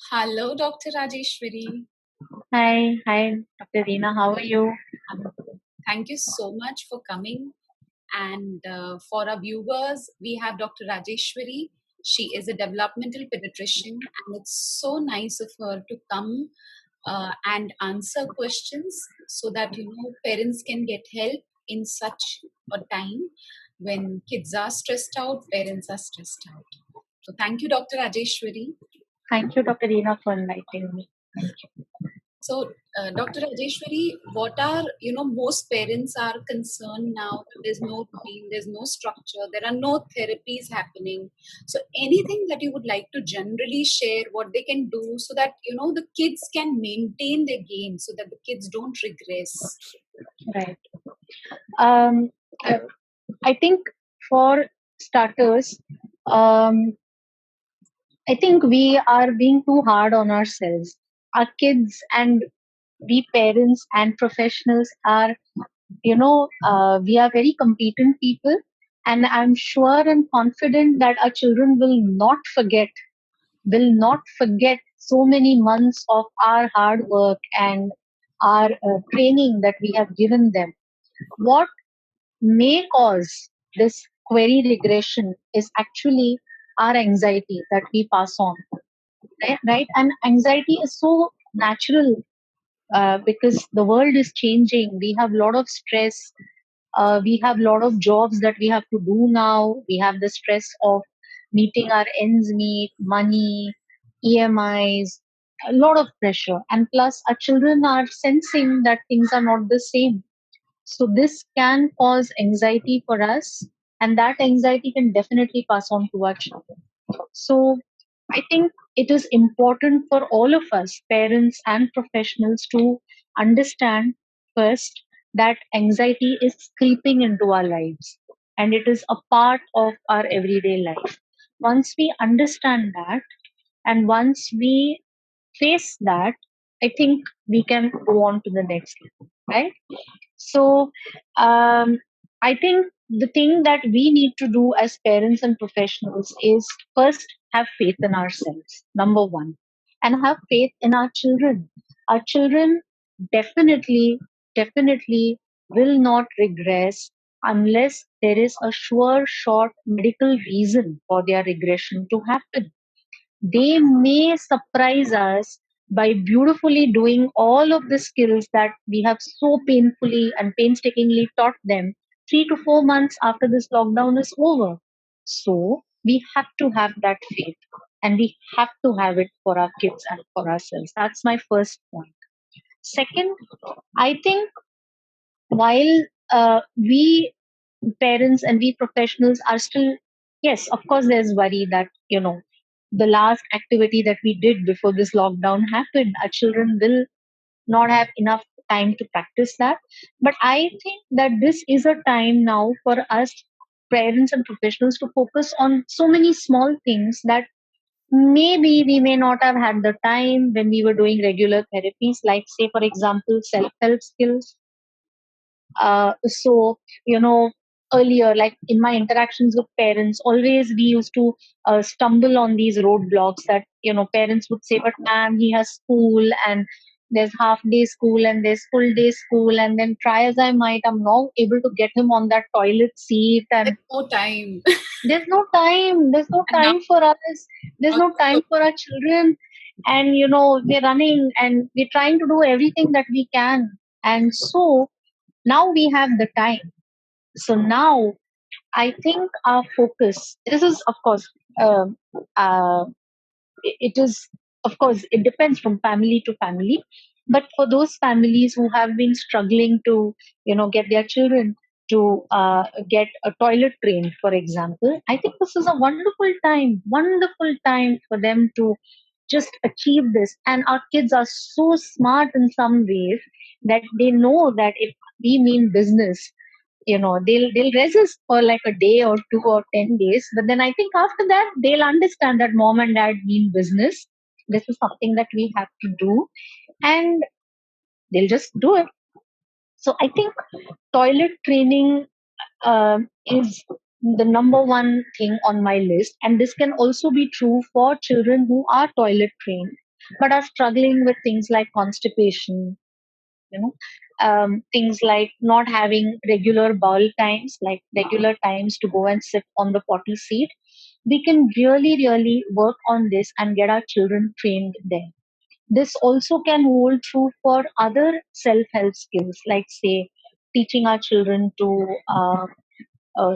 Hello, Dr. Raajeshwari. Hi, Dr. Reena. How are you? Thank you so much for coming. And for our viewers, we have Dr. Raajeshwari. She is a developmental pediatrician, and it's so nice of her to come and answer questions so that parents can get help in such a time when kids are stressed out, parents are stressed out. So, thank you, Dr. Raajeshwari. Thank you, Dr. Reena, for inviting me. Thank you. So, Dr. Rajeshwari, what are, most parents are concerned now. There's no routine, there's no structure, there are no therapies happening. So, anything that you would like to generally share, what they can do so that, the kids can maintain their game so that the kids don't regress? Right. Um, uh, I think for starters, um, I think we are being too hard on ourselves. Our kids and we parents and professionals are, we are very competent people. And I'm sure and confident that our children will not forget so many months of our hard work and our training that we have given them. What may cause this query regression is actually our anxiety that we pass on, right? And anxiety is so natural because the world is changing. We have a lot of stress. We have a lot of jobs that we have to do now. We have the stress of meeting our ends meet, money, EMIs, a lot of pressure. And plus, our children are sensing that things are not the same. So, this can cause anxiety for us, and that anxiety can definitely pass on to our children. So, I think it is important for all of us, parents and professionals, to understand first that anxiety is creeping into our lives and it is a part of our everyday life. Once we understand that and once we face that, I think we can go on to the next level, right? So, I think the thing that we need to do as parents and professionals is first have faith in ourselves, number one, and have faith in our children. Our children definitely, definitely will not regress unless there is a sure, short medical reason for their regression to happen. They may surprise us by beautifully doing all of the skills that we have so painfully and painstakingly taught them 3 to 4 months after this lockdown is over. So we have to have that faith and we have to have it for our kids and for ourselves. That's my first point. Second, I think while we parents and we professionals are still, yes, of course, there's worry that, the last activity that we did before this lockdown happened, our children will not have enough time to practice that. But I think that this is a time now for us, parents and professionals, to focus on so many small things that maybe we may not have had the time when we were doing regular therapies, like, say, for example, self help skills. So, earlier, like in my interactions with parents, always we used to stumble on these roadblocks that, parents would say, but ma'am, he has school and there's half day school and there's full day school. And then try as I might, I'm not able to get him on that toilet seat. And There's no time. there's no time. There's no And now, time for us. There's no also, time for our children. And, we're running and we're trying to do everything that we can. And so, now we have the time. So now I think our focus, this is of course, um, uh, it is, of course, it depends from family to family. But for those families who have been struggling to, get their children to get a toilet trained, for example, I think this is a wonderful time for them to just achieve this. And our kids are so smart in some ways that they know that if we mean business, they'll resist for like a day or 2 or 10 days, but then I think after that they'll understand that mom and dad mean business. This is something that we have to do, and they'll just do it. So I think toilet training is the number one thing on my list, and this can also be true for children who are toilet trained. but are struggling with things like constipation, you know, things like not having regular bowel times, like regular times to go and sit on the potty seat. We can really, really work on this and get our children trained there. This also can hold true for other self help skills, like, say, teaching our children to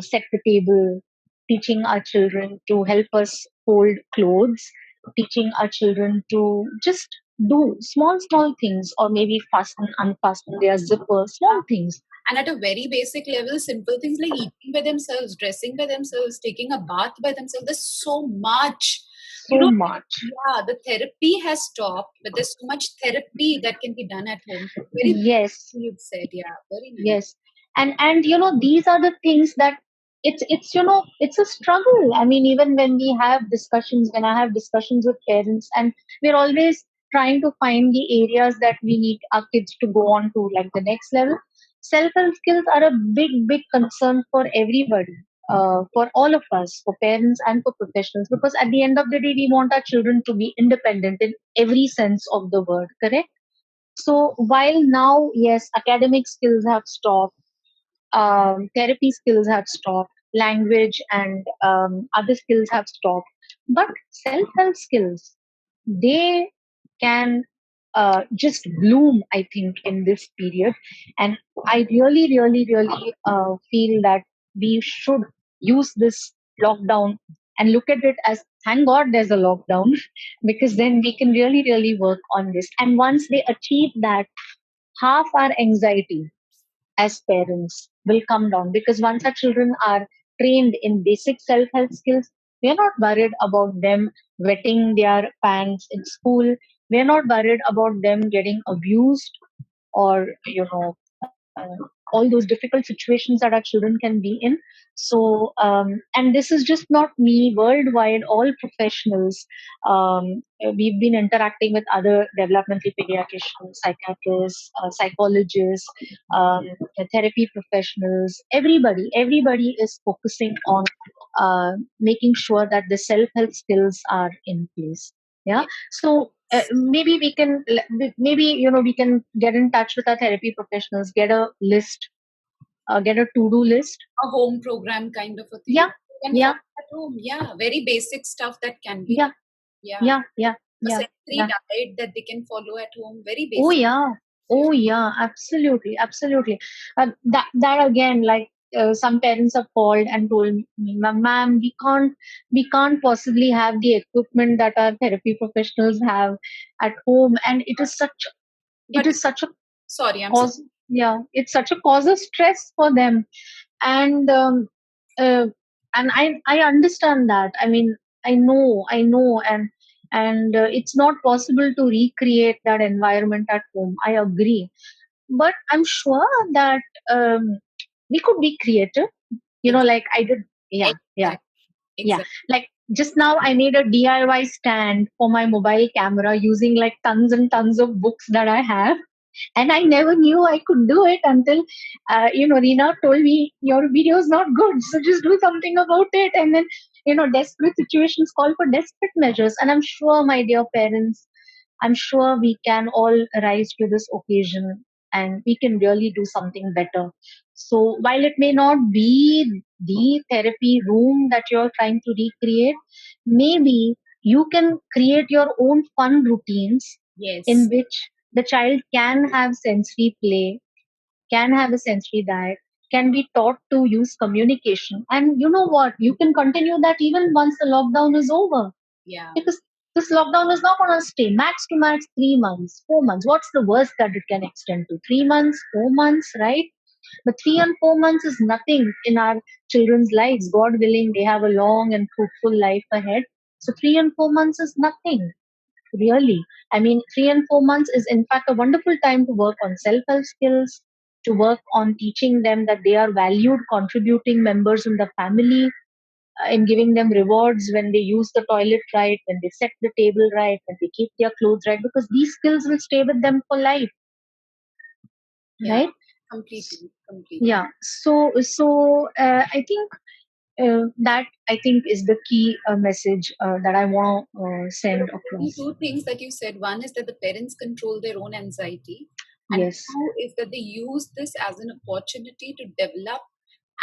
set the table, teaching our children to help us fold clothes, teaching our children to just do small, small things, or maybe fasten, unfasten their zipper, small things. And at a very basic level, simple things like eating by themselves, dressing by themselves, taking a bath by themselves. There's so much. So much. Yeah, the therapy has stopped, but there's so much therapy that can be done at home. Very Yes. you've said, yeah, very nice. Yes. And these are the things that it's it's a struggle. I mean, even when we have discussions, when I have discussions with parents, and we're always trying to find the areas that we need our kids to go on to, like the next level. Self-help skills are a big, big concern for everybody, for all of us, for parents and for professionals, because at the end of the day, we want our children to be independent in every sense of the word, correct? So while now, yes, academic skills have stopped, therapy skills have stopped, language and other skills have stopped, but self-help skills, they can just bloom, I think, in this period. And I really, really, really feel that we should use this lockdown and look at it as, thank God there's a lockdown, because then we can really, really work on this. And once they achieve that, half our anxiety as parents will come down, because once our children are trained in basic self help skills, we are not worried about them wetting their pants in school. We are not worried about them getting abused, or all those difficult situations that our children can be in. So, and this is just not me, worldwide, all professionals. We've been interacting with other developmental pediatricians, psychiatrists, psychologists, um, therapy professionals. Everybody is focusing on making sure that the self-help skills are in place. Yeah. So maybe we can, maybe we can get in touch with our therapy professionals, get a list, get a to-do list. A home program kind of a thing. Yeah. You can Yeah. follow at home. Yeah, very basic stuff that can be Yeah. done. Yeah. Yeah. Yeah. A Yeah. sensory Yeah. diet that they can follow at home. Very Oh basic. yeah. Oh yeah. Absolutely. Absolutely. That again, like, some parents have called and told me, Ma'am, we can't possibly have the equipment that our therapy professionals have at home, and it But is such a sorry, I'm so cause. Yeah, it's such a cause of stress for them. And uh, I understand that. I mean, I know, and it's not possible to recreate that environment at home, I agree, but I'm sure that um, we could be creative, like I did. Yeah, yeah, exactly, yeah. exactly. Like, just now I made a DIY stand for my mobile camera using like tons and tons of books that I have, and I never knew I could do it until Reena told me, your video is not good, so just do something about it. And then, desperate situations call for desperate measures, and I'm sure, my dear parents, I'm sure we can all rise to this occasion, and we can really do something better. So while it may not be the therapy room that you're trying to recreate, maybe you can create your own fun routines in Yes. which the child can have sensory play, can have a sensory diet, can be taught to use communication. And you know what? You can continue that even once the lockdown is over, Yeah. because this lockdown is not going to stay max to max 3 months, 4 months. What's the worst that it can extend to? 3 months, 4 months, right? But 3 and 4 months is nothing in our children's lives. God willing, they have a long and fruitful life ahead. So 3 and 4 months is nothing, really. I mean, 3 and 4 months is in fact a wonderful time to work on self-help skills, to work on teaching them that they are valued, contributing members in the family, in giving them rewards when they use the toilet right, when they set the table right, when they keep their clothes right, because these skills will stay with them for life, Yeah. right? Completely. Completely. Yeah. So I think That I think is the key message that I want to There send are only across. two things that you said. One is that the parents control their own anxiety, and Yes, two is that they use this as an opportunity to develop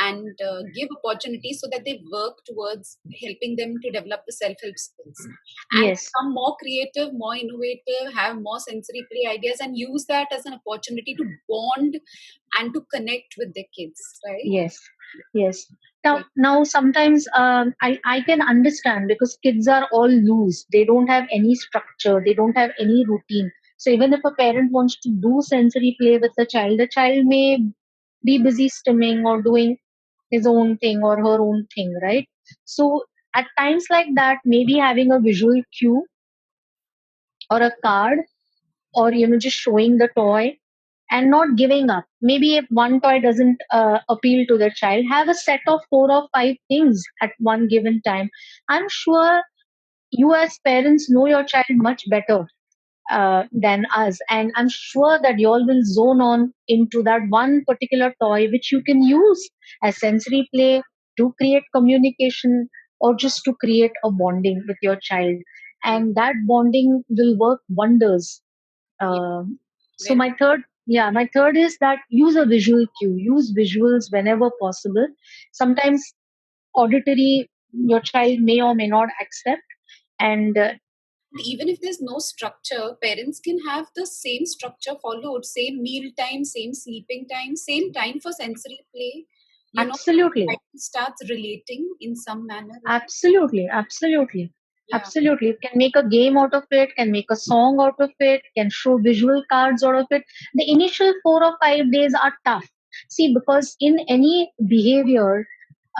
and give opportunities so that they work towards helping them to develop the self-help skills and yes, become more creative, more innovative, have more sensory play ideas, and use that as an opportunity to bond and to connect with their kids, right? yes, yes. Yeah. Now sometimes I can understand because kids are all loose. They don't have any structure. They don't have any routine. So even if a parent wants to do sensory play with the child may be busy stimming or doing his own thing or her own thing, right? So at times like that, maybe having a visual cue or a card, or just showing the toy and not giving up. Maybe if one toy doesn't appeal to the child, have a set of 4 or 5 things at one given time. I'm sure you as parents know your child much better than us, and I'm sure that you all will zone on into that one particular toy which you can use as sensory play to create communication or just to create a bonding with your child, and that bonding will work wonders. Yeah. So Very. my third is that use a visual cue, use visuals whenever possible. Sometimes auditory your child may or may not accept, and Even if there's no structure, parents can have the same structure followed, same meal time, same sleeping time, same time for sensory play. absolutely, Child starts relating in some manner. absolutely, absolutely, Yeah. absolutely. It can make a game out of it, can make a song out of it, can show visual cards out of it. The initial 4 or 5 days are tough. See, because in any behavior,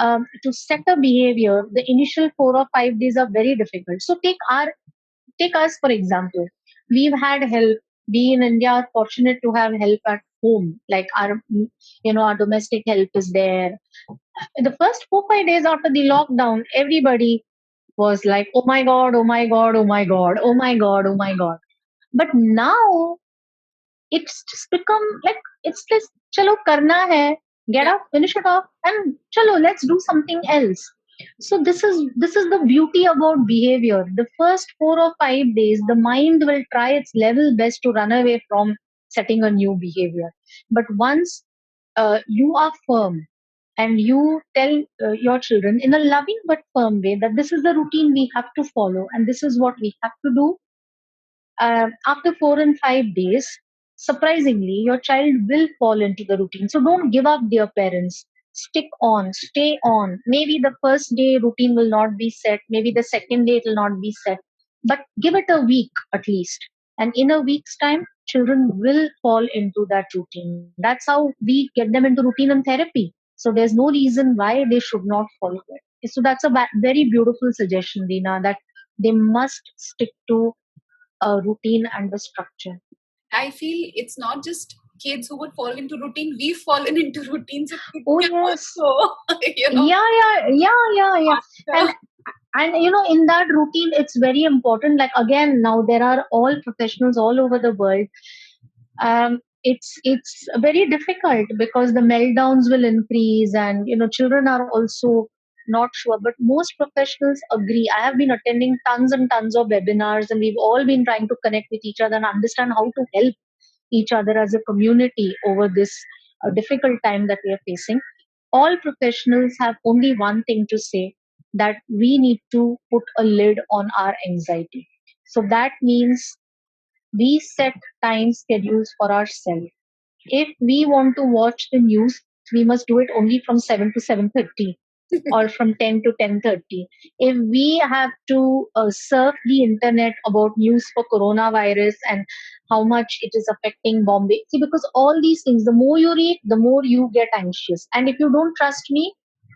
to set a behavior, the initial 4 or 5 days are very difficult. So take us for example. We've had help. We in India are fortunate to have help at home. Like our domestic help is there. The first 4 5 days after the lockdown, everybody was like, "Oh my god, oh my god, oh my god, oh my god, oh my god." But now it's just become like it's just chalo karna hai, get Yeah. up, finish it off, and chalo let's do something else. So this is the beauty about behavior. The first 4 or 5 days, the mind will try its level best to run away from setting a new behavior. But once you are firm and you tell your children in a loving but firm way that this is the routine we have to follow and this is what we have to do, after 4 and 5 days, surprisingly, your child will fall into the routine. So don't give up, dear parents. Stick on, stay on. Maybe the first day routine will not be set, maybe the second day it will not be set, but give it a week at least. And in a week's time, children will fall into that routine. That's how we get them into routine and therapy. So there's no reason why they should not follow it. So that's a very beautiful suggestion, Dina, that they must stick to a routine and the structure. I feel it's not just kids who would fall into routine. We've fallen into routines, so kids Oh can yes, also, yeah, yeah, yeah, yeah, yeah. And master. in that routine, it's very important. Like again, now there are all professionals all over the world. It's very difficult because the meltdowns will increase, and children are also not sure. But most professionals agree. I have been attending tons and tons of webinars, and we've all been trying to connect with each other and understand how to help each other as a community over this difficult time that we are facing. All professionals have only one thing to say, that we need to put a lid on our anxiety. So that means we set time schedules for ourselves. If we want to watch the news, we must do it only from 7 to 7:30 or from 10 to 10:30. If we have to surf the internet about news for coronavirus and how much it is affecting Bombay, see, because all these things, the more you read, the more you get anxious. And if you don't trust me,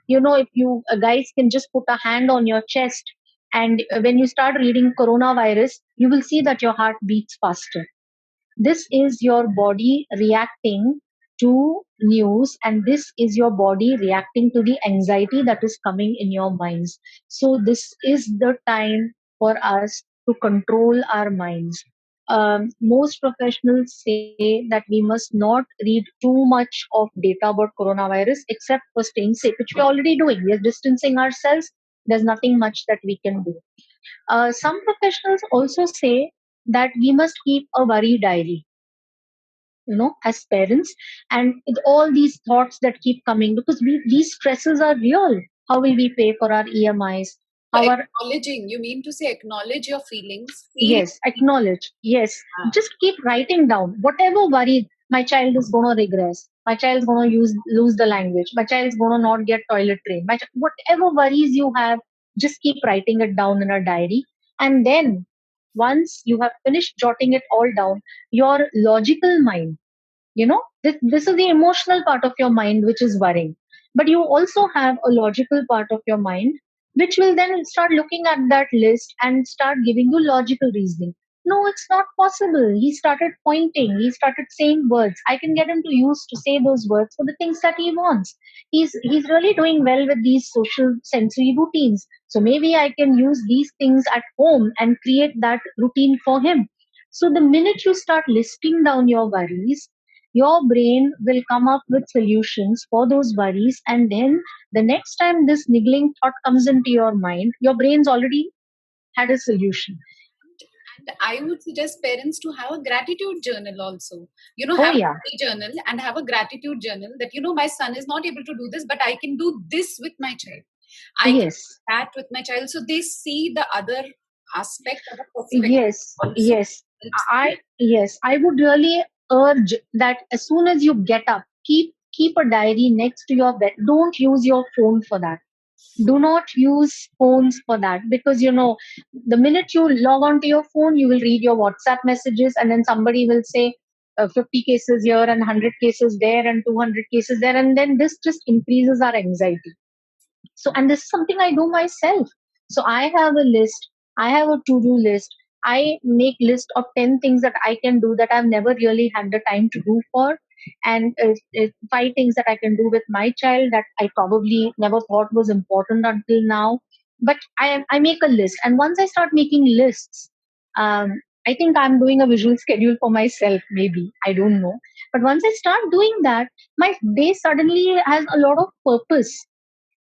if you guys can just put a hand on your chest, and when you start reading coronavirus, you will see that your heart beats faster. This is your body reacting to news, and this is your body reacting to the anxiety that is coming in your minds. So this is the time for us to control our minds. most professionals say that we must not read too much of data about coronavirus except for staying safe, which we're already doing. We're distancing ourselves. There's nothing much that we can do. Some professionals also say that we must keep a worry diary, as parents, and with all these thoughts that keep coming, because these stresses are real. How will we pay for our EMIs? So How are acknowledging, you mean to say acknowledge your feelings, feel Yes, acknowledge. Yes, just keep writing down whatever worry. My child is gonna regress. My child's gonna lose the language. My child's gonna not get toilet trained. Whatever worries you have, just keep writing it down in a diary. And then once you have finished jotting it all down, your logical mind, this is the emotional part of your mind which is worrying, but you also have a logical part of your mind which will then start looking at that list and start giving you logical reasoning. No, it's not possible. He started pointing, he started saying words. I can get him to use to say those words for the things that he wants. He's really doing well with these social sensory routines, so maybe I can use these things at home and create that routine for him. So the minute you start listing down your worries, your brain will come up with solutions for those worries, and then the next time this niggling thought comes into your mind, your brain's already had a solution. And I would suggest parents to have a gratitude journal also. Oh Have a yeah. happy journal and have a gratitude journal that, my son is not able to do this, but I can do this with my child. I can Yes. do that with my child. So they see the other aspect or the perspective Yes. also. Yes. I would really urge that as soon as you get up, keep a diary next to your bed. Don't use your phone for that. Do not use phones for that, because the minute you log on to your phone, you will read your WhatsApp messages, and then somebody will say 50 cases here and 100 cases there and 200 cases there, and then this just increases our anxiety. So, and this is something I do myself. So I have a list, I have a to-do list. I make list of 10 things that I can do that I've never really had the time to do for, and 5 things that I can do with my child that I probably never thought was important until now. But I make a list, and once I start making lists, I think I'm doing a visual schedule for myself, maybe, I don't know. But once I start doing that, my day suddenly has a lot of purpose,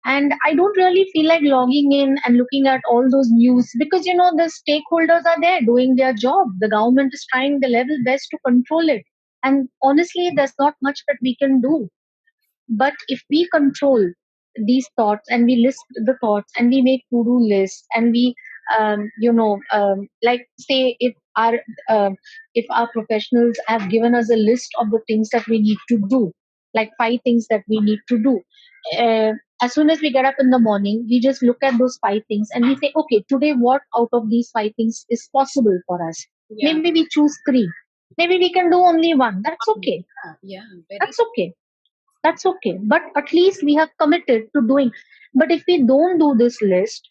and I don't really feel like logging in and looking at all those news, because the stakeholders are there doing their job. The government is trying the level best to control it, and honestly there's not much that we can do. But if we control these thoughts, and we list the thoughts, and we make to-do lists, and we like, say, if our professionals have given us a list of the things that we need to do, like 5 things that we need to do, uh, as soon as we get up in the morning, we just look at those 5 things and we say, okay, today what out of these 5 things is possible for us? Yeah. Maybe we choose 3, maybe we can do only one. That's okay. Yeah. Very. That's okay. That's okay. But at least we have committed to doing. But if we don't do this list,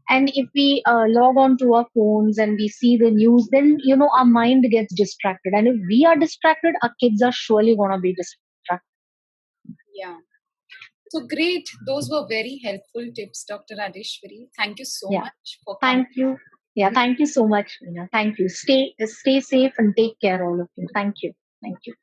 and if we log on to our phones and we see the news, then our mind gets distracted. And if we are distracted, our kids are surely gonna be distracted. Yeah. So great. Those were very helpful tips, Dr. Rajeshwari. Thank you so Yeah. much for coming. Thank you. Yeah. Thank you so much. Thank you. Stay safe and take care, all of you. Thank you. Thank you.